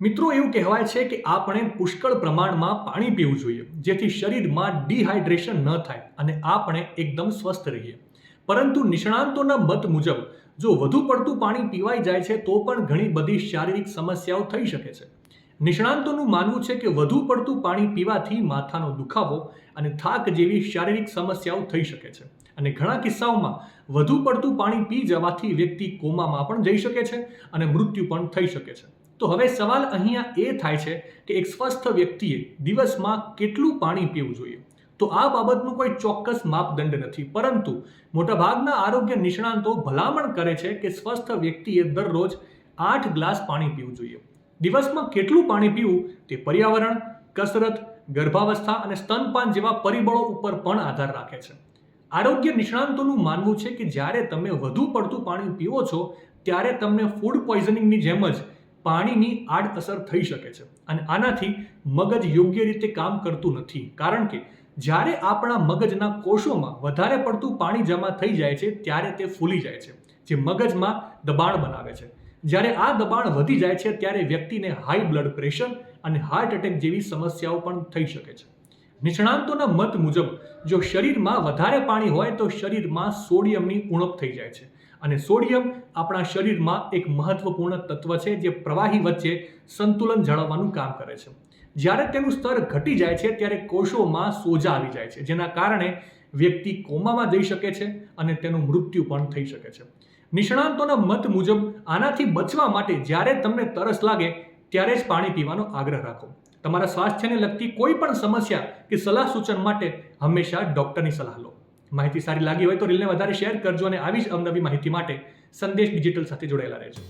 મિત્રો એવું કહેવાય છે કે આપણે પુષ્કળ પ્રમાણમાં પાણી પીવું જોઈએ જેથી શરીરમાં ડિહાઇડ્રેશન ન થાય અને આપણે એકદમ સ્વસ્થ રહીએ. પરંતુ નિષ્ણાંતોના મત મુજબ જો વધુ પડતું પાણી પીવાઈ જાય છે તો પણ ઘણી બધી શારીરિક સમસ્યાઓ થઈ શકે છે. નિષ્ણાંતોનું માનવું છે કે વધુ પડતું પાણી પીવાથી માથાનો દુખાવો અને થાક જેવી શારીરિક સમસ્યાઓ થઈ શકે છે અને ઘણા કિસ્સાઓમાં વધુ પડતું પાણી પી જવાથી વ્યક્તિ કોમામાં પણ જઈ શકે છે અને મૃત્યુ પણ થઈ શકે છે. તો હવે સવાલ અહીંયા એ થાય છે કે એક સ્વસ્થ વ્યક્તિએ દિવસમાં કેટલું પાણી પીવું જોઈએ. તો આ બાબતનું કોઈ ચોક્કસ માપદંડ નથી, પરંતુ મોટાભાગના આરોગ્ય નિષ્ણાંતો ભલામણ કરે છે કે સ્વસ્થ વ્યક્તિએ દરરોજ 8 ગ્લાસ પાણી પીવું જોઈએ. દિવસમાં કેટલું પાણી પીવું તે પર્યાવરણ, કસરત, ગર્ભાવસ્થા અને સ્તનપાન જેવા પરિબળો ઉપર પણ આધાર રાખે છે. આરોગ્ય નિષ્ણાંતોનું માનવું છે કે જ્યારે તમે વધુ પડતું પાણી પીવો છો ત્યારે તમને ફૂડ પોઈઝનિંગની જેમ જ પાણીની આડઅસર થઈ શકે છે અને આનાથી મગજ યોગ્ય રીતે કામ કરતું નથી, કારણ કે જ્યારે આપણા મગજના કોષોમાં વધારે પડતું પાણી જમા થઈ જાય છે ત્યારે તે ફૂલી જાય છે, જે મગજમાં દબાણ બનાવે છે. જ્યારે આ દબાણ વધી જાય છે ત્યારે વ્યક્તિને હાઈ બ્લડ પ્રેશર અને હાર્ટ એટેક જેવી સમસ્યાઓ પણ થઈ શકે છે. નિષ્ણાંતોના મત મુજબ જો શરીરમાં વધારે પાણી હોય તો શરીરમાં સોડિયમની ઉણપ થઈ જાય છે અને સોડિયમ આપણા શરીરમાં એક મહત્વપૂર્ણ તત્વ છે જે પ્રવાહી વચ્ચે સંતુલન જાળવવાનું કામ કરે છે. જ્યારે તેનું સ્તર ઘટી જાય છે ત્યારે કોષોમાં સોજા આવી જાય છે, જેના કારણે વ્યક્તિ કોમામાં જઈ શકે છે અને તેનું મૃત્યુ પણ થઈ શકે છે. નિષ્ણાંતોના મત મુજબ આનાથી બચવા માટે જ્યારે તમને તરસ લાગે ત્યારે જ પાણી પીવાનો આગ્રહ રાખો. તમારા સ્વાસ્થ્યને લગતી કોઈ પણ સમસ્યા કે સલાહ સૂચન માટે હંમેશા ડોક્ટરની સલાહ લો. માહિતી સારી લાગી હોય તો રીલને વધારે શેર કરજો અને આવી જ અવનવી માહિતી માટે સંદેશ ડિજિટલ સાથે જોડાયેલા રહેજો.